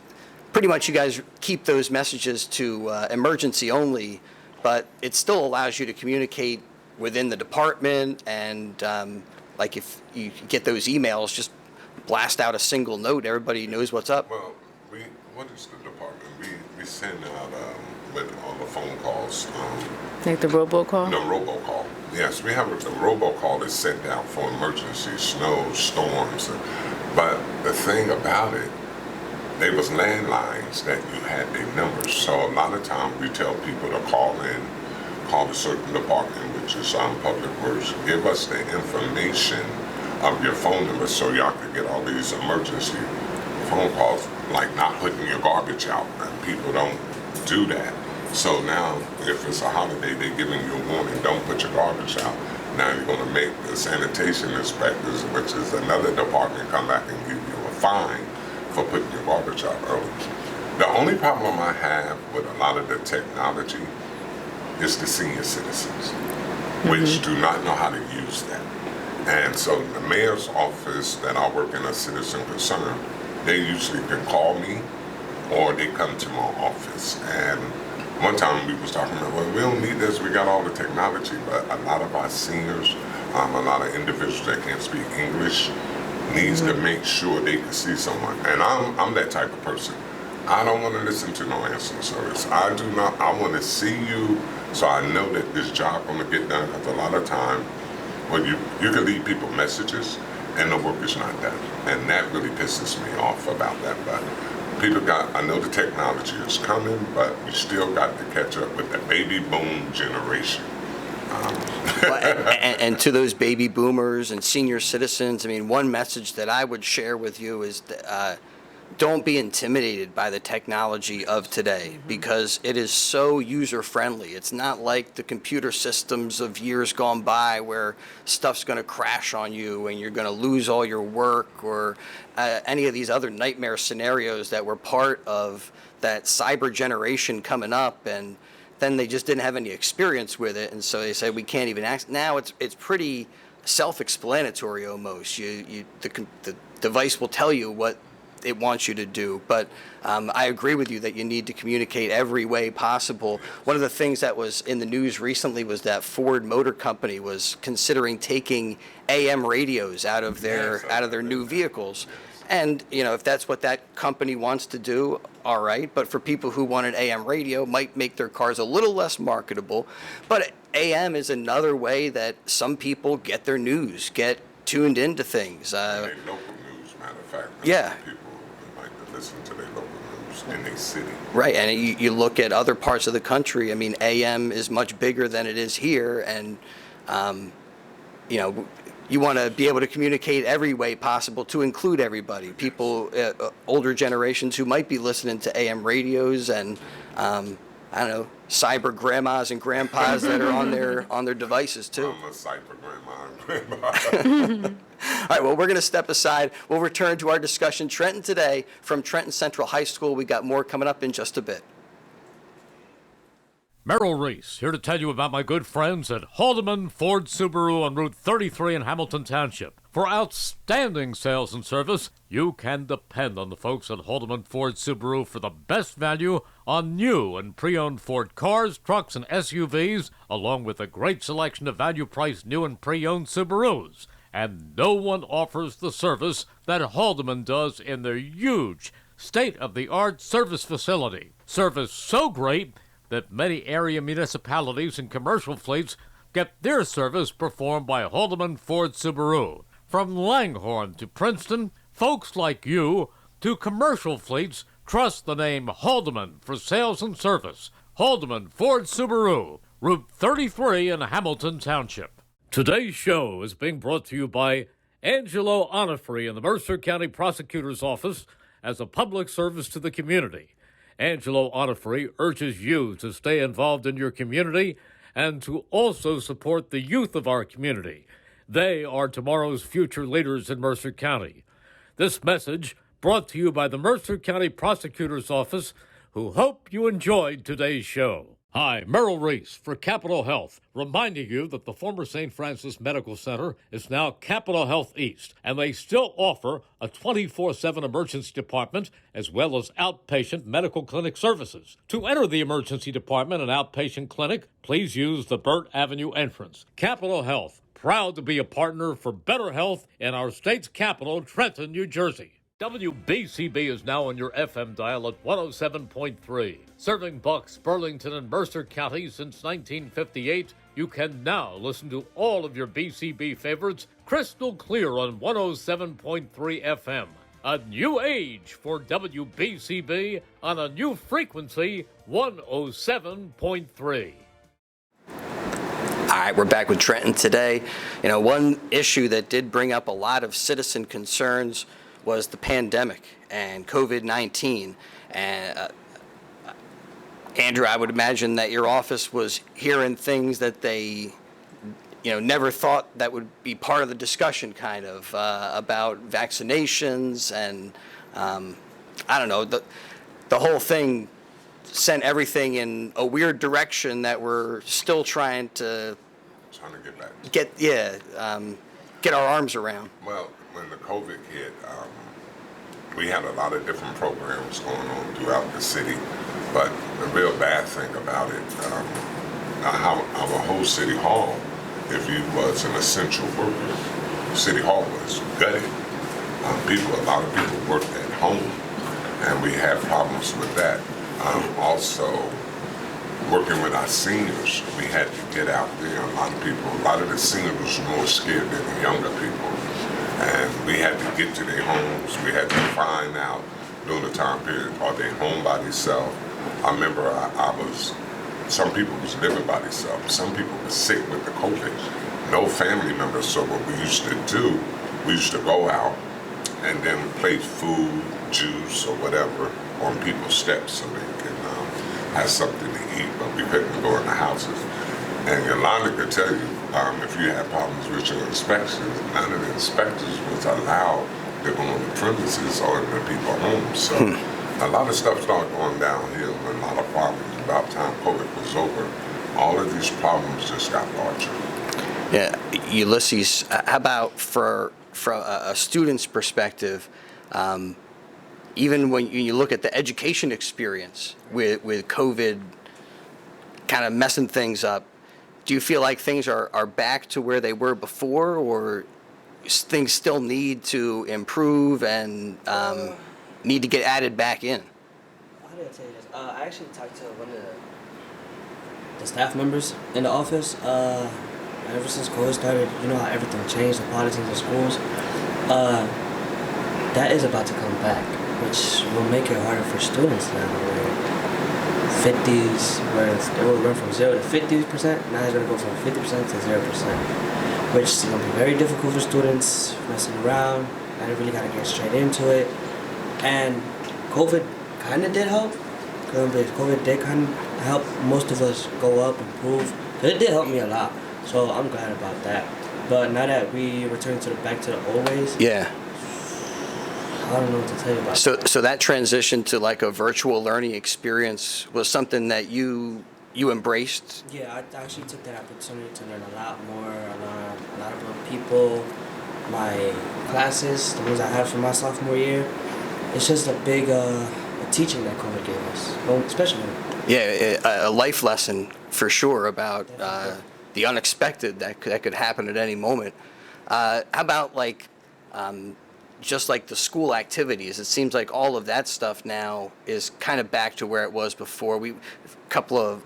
pretty much you guys keep those messages to emergency only, but it still allows you to communicate within the department, and like if you get those emails, just blast out a single note, everybody knows what's up. Well, what is the department? We send out with all the phone calls. Like the robocall? The robocall. Yes, we have the robocall is sent out for emergencies, snow, storms. But the thing about it, they was landlines that you had their numbers. So a lot of times we tell people to call a certain department, which is Public Works, give us the information of your phone number so y'all can get all these emergency phone calls, like not putting your garbage out, and people don't do that. So now, if it's a holiday, they're giving you a warning, don't put your garbage out. Now you're gonna make the sanitation inspectors, which is another department, come back and give you a fine for putting your garbage out early. The only problem I have with a lot of the technology is the senior citizens, which do not know how to use that. And so the mayor's office that I work in, a citizen concern, they usually can call me or they come to my office. And one time we was talking about, well, we don't need this, we got all the technology, but a lot of our seniors, a lot of individuals that can't speak English needs to make sure they can see someone. And I'm that type of person. I don't want to listen to no answering service. I want to see you so I know that this job gonna get done, because a lot of time, well, you can leave people messages and the work is not done. And that really pisses me off about that. But I know the technology is coming, but we still got to catch up with the baby boom generation. And to those baby boomers and senior citizens, I mean, one message that I would share with you is that, don't be intimidated by the technology of today, because it is so user-friendly. It's not like the computer systems of years gone by where stuff's going to crash on you and you're going to lose all your work, or any of these other nightmare scenarios that were part of that cyber generation coming up, and then they just didn't have any experience with it, and so they said we can't even ask. Now it's pretty self-explanatory almost. The device will tell you what it wants you to do. But I agree with you that you need to communicate every way possible. One of the things that was in the news recently was that Ford Motor Company was considering taking AM radios out of their new vehicles. And, if that's what that company wants to do, all right. But for people who want an AM radio, might make their cars a little less marketable. But AM is another way that some people get their news, get tuned into things. Local news, matter of fact. Yeah. People like to listen to their local news in their city. Right, and you look at other parts of the country. I mean, AM is much bigger than it is here, and you want to be able to communicate every way possible to include everybody. People, older generations who might be listening to AM radios, and cyber grandmas and grandpas that are on their devices too. I'm a cyber grandma and grandpa. All right, well, we're going to step aside. We'll return to our discussion. Trenton Today from Trenton Central High School. We got more coming up in just a bit. Merrill Reese here to tell you about my good friends at Haldeman Ford Subaru on Route 33 in Hamilton Township. For outstanding sales and service, you can depend on the folks at Haldeman Ford Subaru for the best value on new and pre-owned Ford cars, trucks, and SUVs, along with a great selection of value-priced new and pre-owned Subarus. And no one offers the service that Haldeman does in their huge, state-of-the-art service facility. Service so great that many area municipalities and commercial fleets get their service performed by Haldeman Ford Subaru. From Langhorne to Princeton, folks like you to commercial fleets trust the name Haldeman for sales and service. Haldeman Ford Subaru, Route 33 in Hamilton Township. Today's show is being brought to you by Angelo Onifrey in the Mercer County Prosecutor's Office as a public service to the community. Angelo Onifrey urges you to stay involved in your community and to also support the youth of our community. They are tomorrow's future leaders in Mercer County. This message brought to you by the Mercer County Prosecutor's Office, who hope you enjoyed today's show. Hi, Merrill Reese for Capital Health, reminding you that the former St. Francis Medical Center is now Capital Health East, and they still offer a 24/7 emergency department as well as outpatient medical clinic services. To enter the emergency department and outpatient clinic, please use the Burt Avenue entrance. Capital Health, proud to be a partner for better health in our state's capital, Trenton, New Jersey. WBCB is now on your FM dial at 107.3. Serving Bucks, Burlington, and Mercer counties since 1958, you can now listen to all of your BCB favorites crystal clear on 107.3 FM. A new age for WBCB on a new frequency, 107.3. All right, we're back with Trenton Today. You know, one issue that did bring up a lot of citizen concerns was the pandemic and COVID-19. And Andrew, I would imagine that your office was hearing things that they, never thought that would be part of the discussion, kind of, about vaccinations and, I don't know, the whole thing sent everything in a weird direction that we're still trying to get our arms around. Well, when the COVID hit, we had a lot of different programs going on throughout the city, but the real bad thing about it, our whole city hall, if you was an essential worker, city hall was gutted. A lot of people worked at home, and we had problems with that. Also, working with our seniors, we had to get out there. A lot of the seniors were more scared than the younger people. And we had to get to their homes. We had to find out during the time period, are they home by themselves? I remember some people was living by themselves. Some people were sick with the COVID. No family members. So what we used to do, we used to go out and then place food, juice, or whatever on people's steps so they can have something to eat, but we couldn't go in the houses. And Yolanda could tell you, if you had problems with your inspections, none of the inspectors was allowed to go on the premises or in the people's homes. So a lot of stuff started going downhill, and a lot of problems. About time COVID was over, all of these problems just got larger. Yeah, Ulysses, how about from a student's perspective, even when you look at the education experience with COVID kind of messing things up, do you feel like things are back to where they were before, or things still need to improve and need to get added back in? How do I tell you this? I actually talked to one of the staff members in the office. Ever since COVID started, you know how everything changed, the politics in schools. That is about to come back, which will make it harder for students now. Where it will run from 0 to 50%. Now it's going to go from 50% to 0%, which is going to be very difficult for students messing around. I really got to get straight into it. And COVID kind of did help. COVID did kind of help most of us go up, improve. It did help me a lot, so I'm glad about that. But now that we return back to the old ways, Yeah. I don't know what to tell you about. So that transition to like a virtual learning experience was something that you embraced? Yeah, I actually took that opportunity to learn a lot more, a lot about people, my classes, the ones I had for my sophomore year. It's just a big teaching that COVID gave us, well, especially. Yeah, a life lesson for sure about the unexpected that could happen at any moment. How about like just like the school activities? It seems like all of that stuff now is kind of back to where it was before. A couple of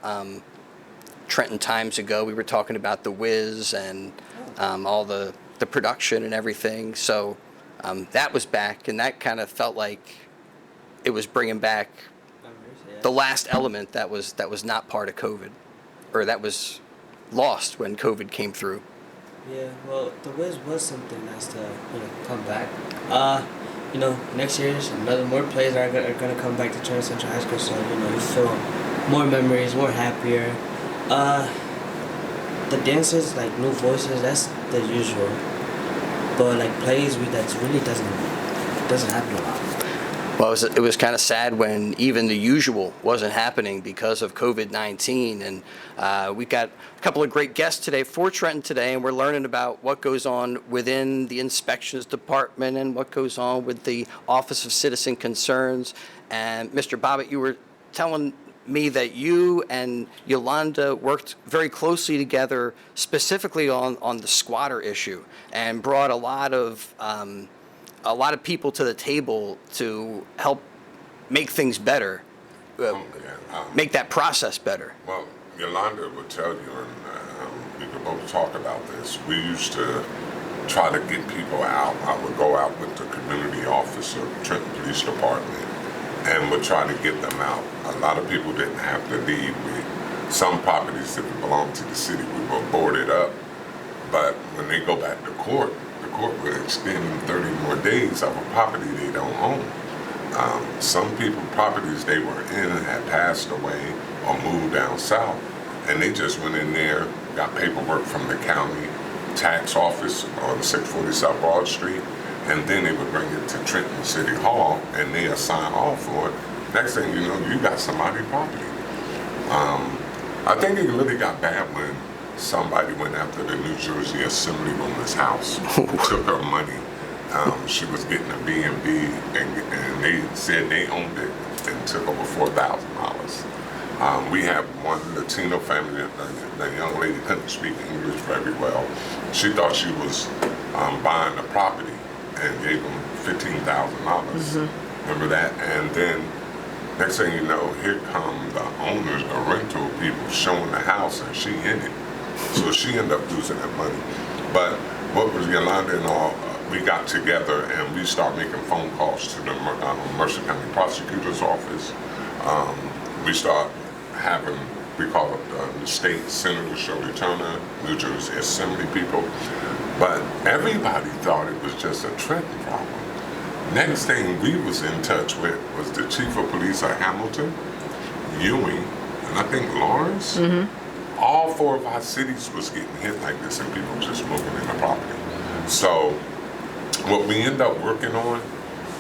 Trenton times ago, we were talking about the Whiz and all the production and everything. So that was back, and that kind of felt like it was bringing back the last element that was not part of COVID, or that was lost when COVID came through. Yeah, well, the Wiz was something nice to come back. Next year more players are gonna come back to Trenton Central High School, so you feel more memories, more happier. The dances, like new voices, that's the usual. But like plays, that really doesn't happen a lot. Well, it was kind of sad when even the usual wasn't happening because of COVID-19. And we've got a couple of great guests today for Trenton Today, and we're learning about what goes on within the inspections department and what goes on with the Office of Citizen Concerns. And Mr. Bobbitt, you were telling me that you and Yolanda worked very closely together specifically on the squatter issue and brought a lot of a lot of people to the table to help make things better, make that process better. Well, Yolanda would tell you, and we could both talk about this. We used to try to get people out. I would go out with the community officer, Trenton Police Department, and would try to get them out. A lot of people didn't have to leave. Some properties that belonged to the city, we were boarded up. But when they go back to court, the court would extend 30 more days of a property they don't own. Some people, properties they were in had passed away or moved down south, and they just went in there, got paperwork from the county tax office on 640 South Broad Street, and then they would bring it to Trenton City Hall, and they assign all for it. Next thing you know, you got somebody's property. I think it really got bad when somebody went after the New Jersey Assemblywoman's house, took her money. She was getting a B&B, and they said they owned it and took over $4,000. We have one Latino family, the young lady couldn't speak English very well. She thought she was buying the property and gave them $15,000. Remember that? And then next thing you know, here come the owners, the rental people showing the house, and she in it. So she ended up losing that money. But what was Yolanda and all, we got together and we started making phone calls to the Mercer County Prosecutor's Office. We started having, we call it the State Senator Shirley Turner, New Jersey Assembly people. But everybody thought it was just a Trenton problem. Next thing we was in touch with was the Chief of Police of Hamilton, Ewing, and I think Lawrence. All 4 of our cities was getting hit like this and people just moving in the property. So what we end up working on,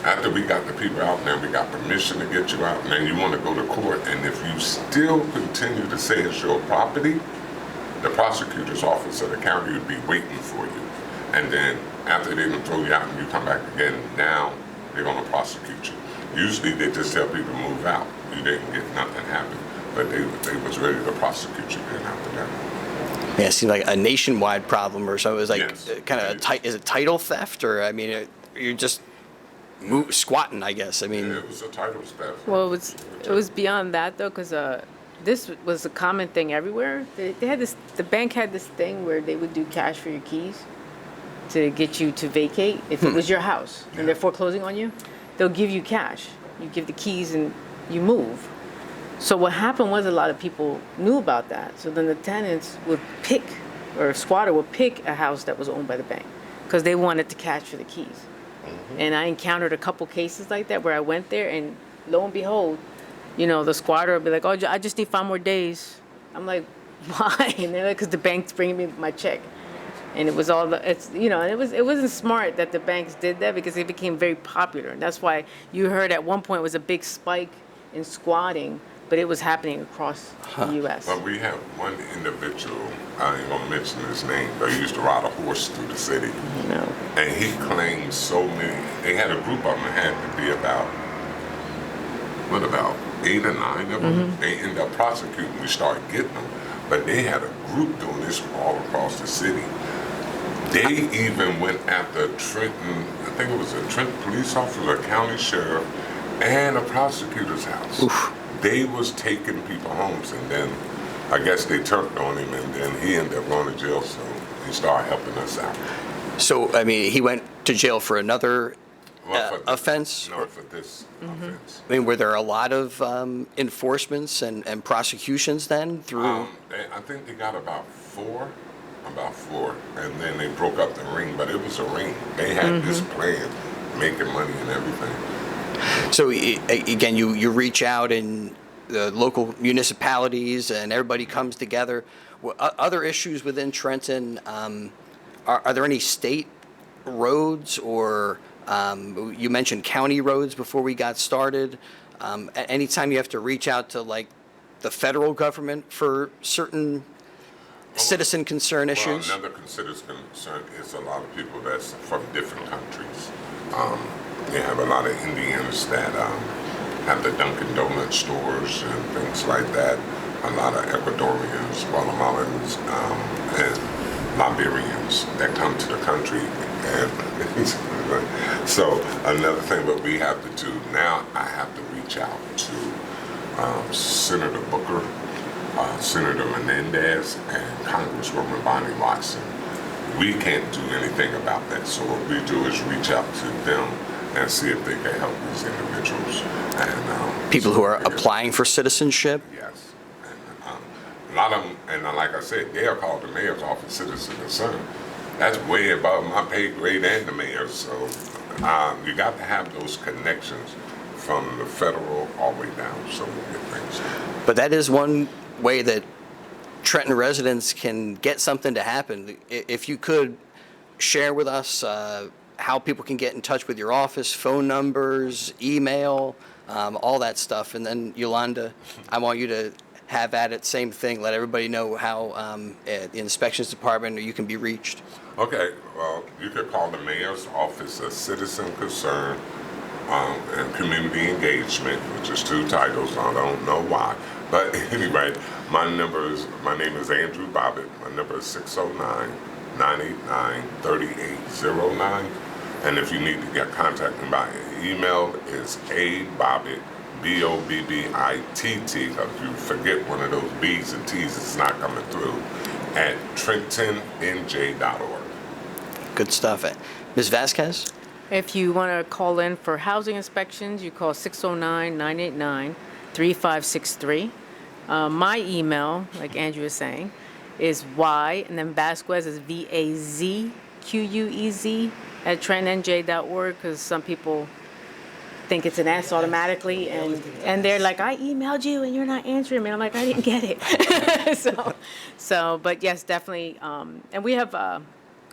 after we got the people out there, we got permission to get you out, and then you want to go to court, and if you still continue to say it's your property, the prosecutor's office of the county would be waiting for you. And then after they done throw you out and you come back again, now they're going to prosecute you. Usually they just tell people to move out. You didn't get nothing happen. But they was ready to prosecute you then after that. Yeah, it seems like a nationwide problem or so. It was like Yes. kind of, is it title theft, or, I mean, you're just squatting, I guess. I mean, Yeah, it was a title theft. Well, it was beyond that though, because this was a common thing everywhere. They had this. The bank had this thing where they would do cash for your keys to get you to vacate if it was your house and they're foreclosing on you. They'll give you cash. You give the keys and you move. So what happened was a lot of people knew about that. So then the tenants would pick, or a squatter would pick a house that was owned by the bank because they wanted to cash for the keys. And I encountered a couple cases like that where I went there and lo and behold, the squatter would be like, "Oh, I just need 5 more days." I'm like, "Why?" And they're like, "Because the bank's bringing me my check." And it was all it wasn't smart that the banks did that because it became very popular. And that's why you heard at one point it was a big spike in squatting, but it was happening across the U.S. But we have one individual, I ain't gonna mention his name, but he used to ride a horse through the city. No. And he claimed so many, they had a group of them, it had to be about 8 or 9 of them. They ended up prosecuting, we started getting them. But they had a group doing this all across the city. They even went after Trenton, I think it was a Trenton police officer, a county sheriff, and a prosecutor's house. Oof. They was taking people homes, and then I guess they turned on him, and then he ended up going to jail, so he started helping us out. so, I mean, he went to jail for another Well, for this- offense? No, for this offense. I mean, were there a lot of enforcements and prosecutions then through? I think they got about four, and then they broke up the ring, but it was a ring. They had this plan, making money and everything. So again, you reach out in the local municipalities and everybody comes together. Other issues within Trenton, are there any state roads or you mentioned county roads before we got started? Anytime you have to reach out to like the federal government for certain citizen concern issues? Well, another considered concern is a lot of people that's from different countries. They have a lot of Indians that have the Dunkin' Donut stores and things like that. A lot of Ecuadorians, Guatemalans, and Liberians that come to the country. And So another thing that we have to do now, I have to reach out to Senator Booker, Senator Menendez, and Congresswoman Bonnie Watson. We can't do anything about that. So what we do is reach out to them and see if they can help these individuals. And People who are applying for citizenship? yes. And a lot of them, and like I said, they are called the mayor's office citizen concern. That's way above my pay grade and the mayor's. So you got to have those connections from the federal all the way down so we get things done. But that is one way that Trenton residents can get something to happen. If you could share with us how people can get in touch with your office, phone numbers, email, all that stuff. And then, Yolanda, I want you to have at it, same thing. Let everybody know how the inspections department you can be reached. Okay, well, you could call the mayor's office a citizen concern and community engagement, which is two titles. I don't know why. But anyway, my name is Andrew Bobbitt. My number is 609-989-3809. And if you need to get contact me by email, it's abobbitt, B-O-B-B-I-T-T, because if you forget one of those B's and T's, it's not coming through, at TrentonNJ.org. Good stuff. Ms. Vasquez? If you want to call in for housing inspections, you call 609-989-3563. My email, like Andrew was saying, is Y, and then Vasquez is VAZQUEZ at TrentonNJ.org, because some people think it's an S automatically, and they're like, I emailed you and you're not answering me. I'm like, I didn't get it. But yes, definitely. And we have, I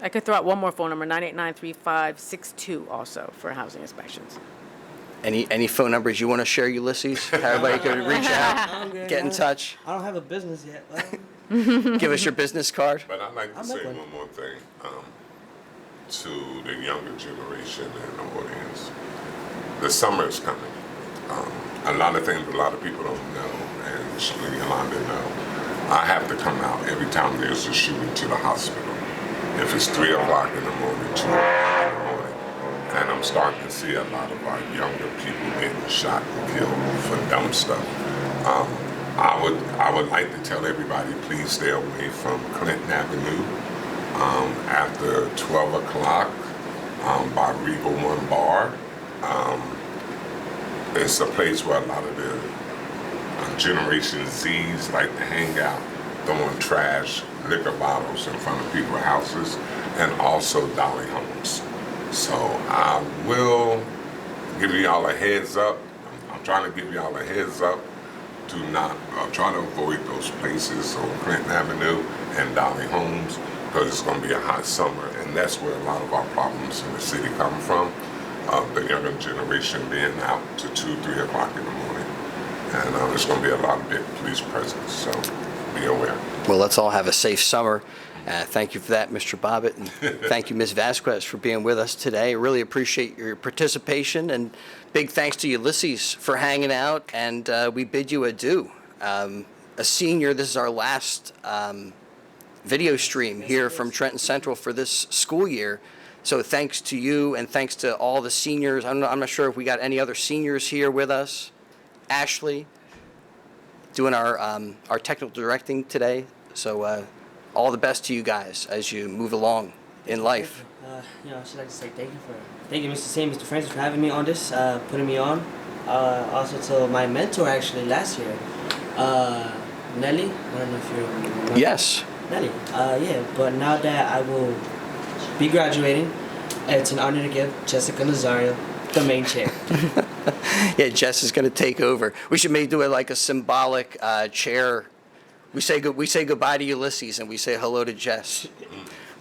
could throw out one more phone number, 989-3562 also for housing inspections. Any phone numbers you want to share, Ulysses? How everybody could reach out, get in touch, I don't have a business yet. give us your business card. But I'd like to say one more thing to the younger generation and the audience. The summer is coming. A lot of things a lot of people don't know, and Yolanda know. I have to come out every time there's a shooting to the hospital. If it's 3 o'clock in the morning, 2 o'clock in the morning, and I'm starting to see a lot of our younger people getting shot and killed for dumb stuff. I would like to tell everybody, please stay away from Clinton Avenue after 12 o'clock by Regal One Bar. It's a place where a lot of the Generation Zs like to hang out, throwing trash, liquor bottles in front of people's houses, and also Dolly Homes. So I will give y'all a heads up. I'm trying to give y'all a heads up. Do not try to avoid those places on Clinton Avenue and Dolly Homes, because it's going to be a hot summer, and that's where a lot of our problems in the city come from. The younger generation being out to 2, 3 o'clock in the morning. And there's going to be a lot of big police presence, so be aware. Well, let's all have a safe summer. Thank you for that, Mr. Bobbitt, and thank you, Ms. Vasquez, for being with us today. Really appreciate your participation, and big thanks to Ulysses for hanging out, and we bid you adieu. A senior, this is our last video stream here from Trenton Central for this school year. So thanks to you, and thanks to all the seniors. I'm not sure if we got any other seniors here with us. Ashley, doing our technical directing today. So all the best to you guys as you move along in life. I'd like to say thank you, Mr. C and Mr. Francis, for having me on this, putting me on. Also to my mentor, actually, last year, Nelly. I don't know if you remember. Yes. Nelly. Yeah, but now that I will be graduating, it's an honor to give Jessica Nazario the main chair. Yeah, Jess is going to take over. We should maybe do it like a symbolic chair. We say goodbye to Ulysses, and we say hello to Jess.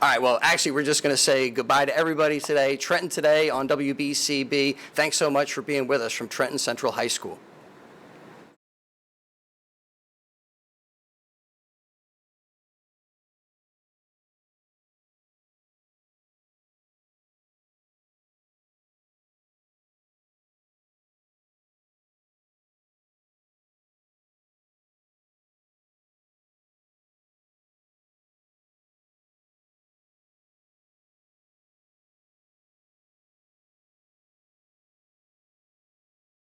All right, well, actually, we're just going to say goodbye to everybody today. Trenton Today on WBCB. Thanks so much for being with us from Trenton Central High School.